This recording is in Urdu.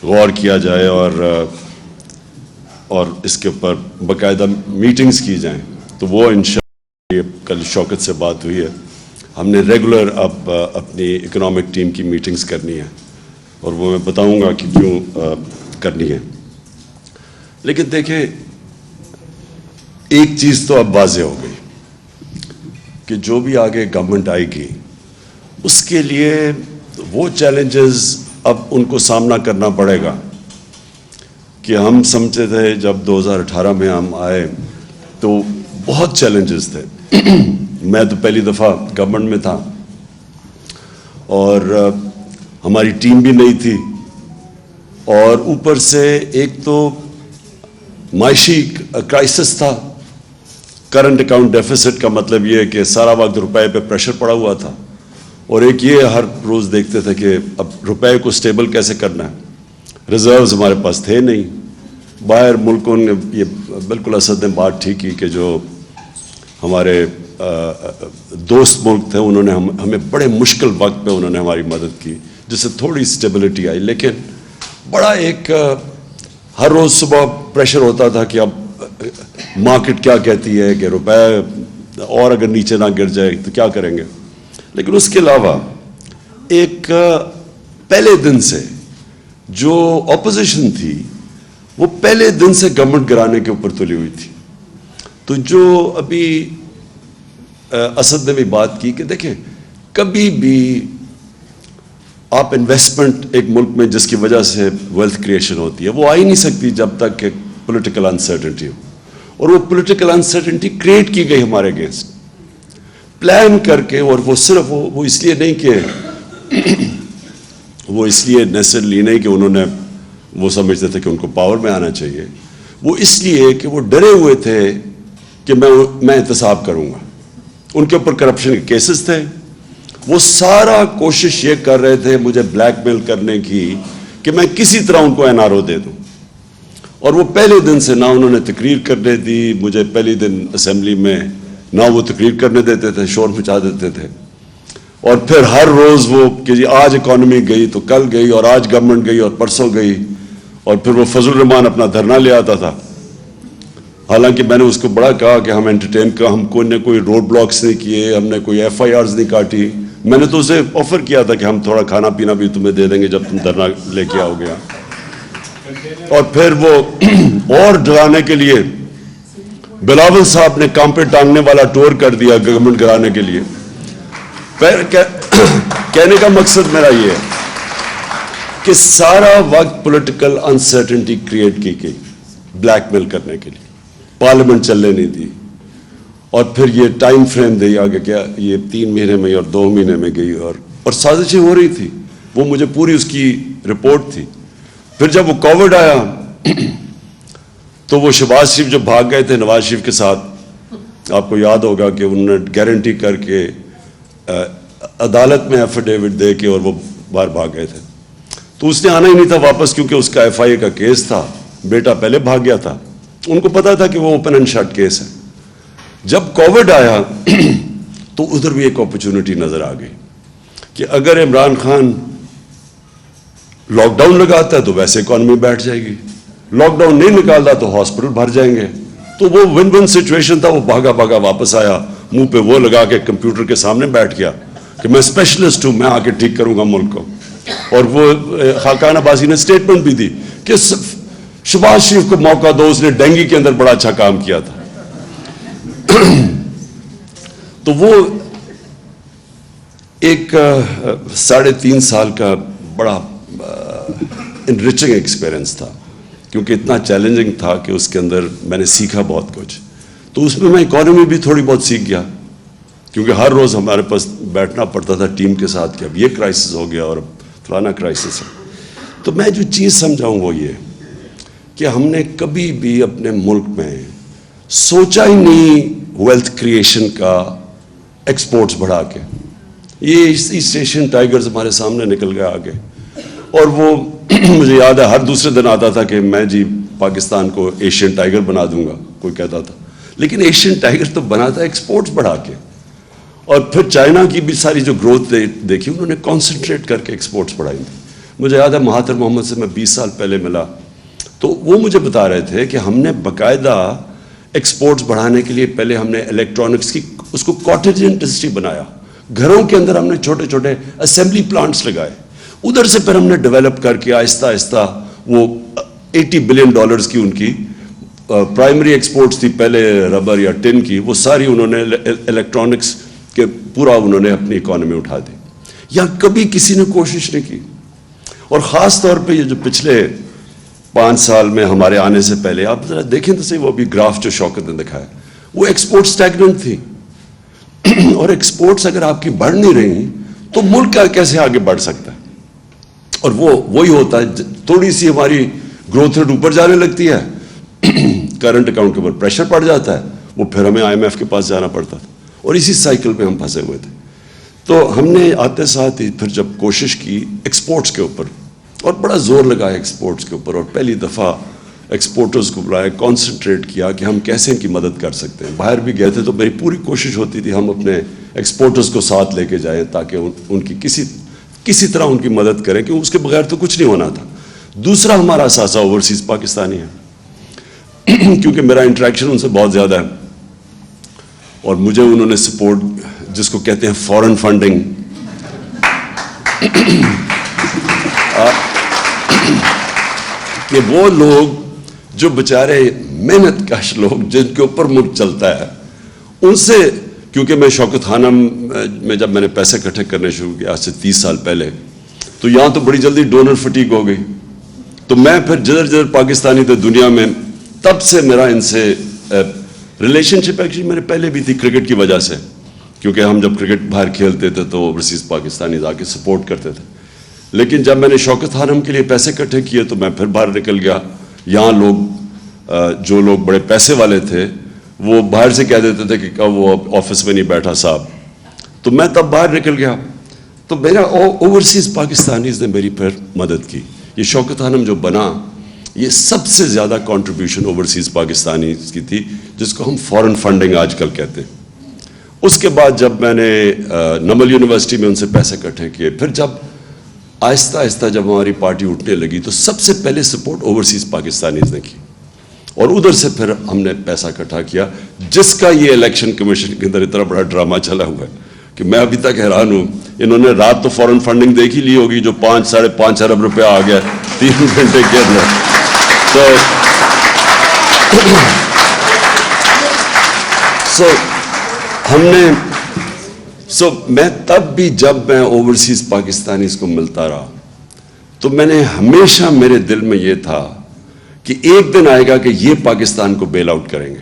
غور کیا جائے اور اس کے اوپر باقاعدہ میٹنگز کی جائیں. تو وہ انشاءاللہ کل شوکت سے بات ہوئی ہے, ہم نے ریگولر اب اپنی اکنامک ٹیم کی میٹنگز کرنی ہے اور وہ میں بتاؤں گا کہ کیوں کرنی ہے. لیکن دیکھیں ایک چیز تو اب واضح ہو گئی کہ جو بھی آگے گورنمنٹ آئے گی اس کے لیے وہ چیلنجز اب ان کو سامنا کرنا پڑے گا کہ ہم سمجھتے تھے جب 2018 میں ہم آئے تو بہت چیلنجز تھے. میں تو پہلی دفعہ گورنمنٹ میں تھا اور ہماری ٹیم بھی نہیں تھی, اور اوپر سے ایک تو معاشی کرائسس تھا. کرنٹ اکاؤنٹ ڈیفیسٹ کا مطلب یہ ہے کہ سارا وقت روپے پہ پریشر پڑا ہوا تھا, اور ایک یہ ہر روز دیکھتے تھے کہ اب روپے کو سٹیبل کیسے کرنا ہے. ریزروز ہمارے پاس تھے نہیں. باہر ملکوں نے یہ بالکل اسد نے بات ٹھیک کی کہ جو ہمارے دوست ملک تھے انہوں نے ہمیں بڑے مشکل وقت پہ انہوں نے ہماری مدد کی, جس سے تھوڑی سٹیبلٹی آئی. لیکن بڑا ایک ہر روز صبح پریشر ہوتا تھا کہ اب مارکیٹ کیا کہتی ہے کہ روپے اور اگر نیچے نہ گر جائے تو کیا کریں گے. لیکن اس کے علاوہ ایک پہلے دن سے جو اپوزیشن تھی وہ پہلے دن سے گورنمنٹ گرانے کے اوپر تلی ہوئی تھی. تو جو ابھی اسد نے بھی بات کی کہ دیکھیں کبھی بھی آپ انویسٹمنٹ ایک ملک میں جس کی وجہ سے ویلتھ کریشن ہوتی ہے وہ آ ہی نہیں سکتی جب تک کہ پولیٹیکل انسرٹنٹی ہو, اور وہ پولیٹیکل انسرٹنٹی کریٹ کی گئی ہمارے اگینسٹ پلان کر کے. اور وہ صرف وہ اس لیے نہیں کہ وہ اس لیے نیسرلی نہیں کہ انہوں نے وہ سمجھتے تھے کہ ان کو پاور میں آنا چاہیے, وہ اس لیے کہ وہ ڈرے ہوئے تھے کہ میں احتساب کروں گا. ان کے اوپر کرپشن کے کیسز تھے, وہ سارا کوشش یہ کر رہے تھے مجھے بلیک میل کرنے کی کہ میں کسی طرح ان کو NRO دے دوں. اور وہ پہلے دن سے نہ انہوں نے تقریر کرنے دی مجھے, پہلے دن اسمبلی میں نہ وہ تقریر کرنے دیتے تھے, شور مچا دیتے تھے. اور پھر ہر روز وہ کہ جی آج اکانومی گئی تو کل گئی, اور آج گورنمنٹ گئی اور پرسوں گئی. اور پھر وہ فضل الرحمان اپنا دھرنا لے آتا تھا. حالانکہ میں نے اس کو بڑا کہا کہ ہم انٹرٹین کا, ہم کوئی روڈ بلاکس نہیں کیے, ہم نے کوئی FIRs نہیں کاٹی. میں نے تو اسے آفر کیا تھا کہ ہم تھوڑا کھانا پینا بھی تمہیں دے دیں گے جب تم دھرنا لے کے آؤ گے. اور پھر وہ اور ڈرانے کے لیے بلاول صاحب نے کام پہ ٹانگنے والا ٹور کر دیا گورنمنٹ گرانے کے لیے. کہنے کا مقصد میرا یہ ہے کہ سارا وقت پولیٹیکل انسرٹنٹی کریٹ کی گئی بلیک میل کرنے کے لیے, پارلیمنٹ چلنے نہیں دی. اور پھر یہ ٹائم فریم دی آگے کیا یہ 3 مہینے میں اور 2 مہینے میں گئی, اور سازشیں ہو رہی تھی. وہ مجھے پوری اس کی رپورٹ تھی. پھر جب وہ کووڈ آیا تو وہ شہباز شریف جو بھاگ گئے تھے نواز شریف کے ساتھ, آپ کو یاد ہوگا کہ انہوں نے گارنٹی کر کے عدالت میں ایفیڈیوٹ دے کے اور وہ باہر بھاگ گئے تھے. تو اس نے آنا ہی نہیں تھا واپس کیونکہ اس کا FIA کا کیس تھا, بیٹا پہلے بھاگ گیا تھا. ان کو پتا تھا کہ وہ اوپن اینڈ شٹ کیس ہے. جب کووڈ آیا تو ادھر بھی ایک اپرچونٹی نظر آ گئی کہ اگر عمران خان لاک ڈاؤن لگاتا ہے تو ویسے اکانومی بیٹھ جائے گی, لاک ڈاؤن نہیں نکالتا تو ہاسپٹل بھر جائیں گے. تو وہ ون سچویشن تھا. وہ بھاگا واپس آیا, منہ پہ وہ لگا کے کمپیوٹر کے سامنے بیٹھ گیا کہ میں اسپیشلسٹ ہوں, میں آ کے ٹھیک کروں گا ملک کو. اور وہ خاقانہ بازی نے سٹیٹمنٹ بھی دی کہ شہباز شریف کو موقع دو, اس نے ڈینگی کے اندر بڑا اچھا کام کیا تھا. تو وہ ایک 3.5 سال کا بڑا انریچنگ ایکسپیرئنس تھا, کیونکہ اتنا چیلنجنگ تھا کہ اس کے اندر میں نے سیکھا بہت کچھ. تو اس میں اکانومی بھی تھوڑی بہت سیکھ گیا, کیونکہ ہر روز ہمارے پاس بیٹھنا پڑتا تھا ٹیم کے ساتھ کہ اب یہ کرائسس ہو گیا اور فلانا کرائسس ہے. تو میں جو چیز سمجھاؤں وہ یہ کہ ہم نے کبھی بھی اپنے ملک میں سوچا ہی نہیں ویلتھ کریشن کا ایکسپورٹس بڑھا کے. یہ ایسٹ ایشین ٹائیگرز ہمارے سامنے نکل گئے آگے, اور وہ مجھے یاد ہے ہر دوسرے دن آتا تھا کہ میں جی پاکستان کو ایشین ٹائیگر بنا دوں گا, کوئی کہتا تھا. لیکن ایشین ٹائیگر تو بنا تھا ایکسپورٹس بڑھا کے. اور پھر چائنا کی بھی ساری جو گروتھ دیکھی انہوں نے کانسنٹریٹ کر کے ایکسپورٹس بڑھائی تھی. مجھے یاد ہے مہاتر محمد سے میں 20 سال پہلے ملا تو وہ مجھے بتا رہے تھے کہ ہم نے باقاعدہ ایکسپورٹس بڑھانے کے لیے پہلے ہم نے الیکٹرانکس کی اس کو کاٹیج انڈسٹری بنایا, گھروں کے اندر ہم نے چھوٹے چھوٹے اسمبلی پلانٹس لگائے, ادھر سے پھر ہم نے ڈیولپ کر کے آہستہ آہستہ وہ $80 بلین کی ان کی پرائمری ایکسپورٹس تھی پہلے ربر یا ٹن کی, وہ ساری انہوں نے الیکٹرانکس کے پورا انہوں نے اپنی اکانومی اٹھا دی. یہاں کبھی کسی نے کوشش نہیں کی. اور خاص طور پہ یہ جو پچھلے 5 سال میں ہمارے آنے سے پہلے آپ ذرا دیکھیں تو صحیح, وہ بھی گراف جو شوکت نے دکھایا, وہ ایکسپورٹ اسٹیگننٹ تھی. اور ایکسپورٹس اگر آپ کی بڑھ نہیں رہی تو ملک کیسے آگے بڑھ سکتا ہے؟ اور وہی ہوتا ہے, تھوڑی سی ہماری گروتھ ریٹ اوپر جانے لگتی ہے, کرنٹ اکاؤنٹ کے اوپر پریشر پڑ جاتا ہے, وہ پھر ہمیں IMF کے پاس جانا پڑتا تھا, اور اسی سائیکل میں ہم پھنسے ہوئے تھے. تو ہم نے آتے ساتھ ہی پھر جب کوشش کی ایکسپورٹس کے اوپر, اور بڑا زور لگایا ایکسپورٹس کے اوپر, اور پہلی دفعہ ایکسپورٹرز کو بلایا, کانسنٹریٹ کیا کہ ہم کیسے ان کی مدد کر سکتے ہیں. باہر بھی گئے تھے تو میری پوری کوشش ہوتی تھی ہم اپنے ایکسپورٹرز کو ساتھ لے کے جائیں تاکہ ان کی کسی طرح ان کی مدد کریں, کہ اس کے بغیر تو کچھ نہیں ہونا تھا. دوسرا ہمارا اثاثہ اوورسیز پاکستانی ہے, کیونکہ میرا انٹریکشن ان سے بہت زیادہ ہے, اور مجھے انہوں نے سپورٹ, جس کو کہتے ہیں فورن فنڈنگ, کہ وہ لوگ جو بیچارے محنت کش لوگ جن کے اوپر ملک چلتا ہے, ان سے, کیونکہ میں شوکت خانم میں جب میں نے پیسے اکٹھے کرنے شروع کیا آج سے 30 سال پہلے, تو یہاں تو بڑی جلدی ڈونر فٹیگ ہو گئی. تو میں پھر جدھر پاکستانی تھے دنیا میں, تب سے میرا ان سے ریلیشن شپ ایکچولی میرے پہلے بھی تھی کرکٹ کی وجہ سے, کیونکہ ہم جب کرکٹ باہر کھیلتے تھے تو اوورسیز پاکستانی آ کے سپورٹ کرتے تھے. لیکن جب میں نے شوکت خانم کے لیے پیسے اکٹھے کیے تو میں پھر باہر نکل گیا. یہاں لوگ جو لوگ بڑے پیسے والے تھے وہ باہر سے کہہ دیتے تھے کہ وہ آفس میں نہیں بیٹھا صاحب, تو میں تب باہر نکل گیا. تو میرا اوورسیز پاکستانیز نے میری پھر مدد کی. یہ شوکت خانم جو بنا, یہ سب سے زیادہ کنٹریبیوشن اوورسیز پاکستانیز کی تھی, جس کو ہم فورن فنڈنگ آج کل کہتے ہیں. اس کے بعد جب میں نے نمل یونیورسٹی میں ان سے پیسے اکٹھے کیے, پھر جب آہستہ آہستہ جب ہماری پارٹی اٹھنے لگی تو سب سے پہلے سپورٹ اوورسیز پاکستانیز نے کی, اور ادھر سے پھر ہم نے پیسہ اکٹھا کیا, جس کا یہ الیکشن کمیشن کے اندر اتنا بڑا ڈرامہ چلا ہوا ہے کہ میں ابھی تک حیران ہوں. انہوں نے رات تو فورن فنڈنگ دیکھ ہی لی ہوگی, جو 5-5.5 ارب روپیہ آ گیا 3 گھنٹے کے اندر. میں تب بھی جب میں اوورسیز پاکستانیز کو ملتا رہا تو میں نے ہمیشہ, میرے دل میں یہ تھا کہ ایک دن آئے گا کہ یہ پاکستان کو بیل آؤٹ کریں گے.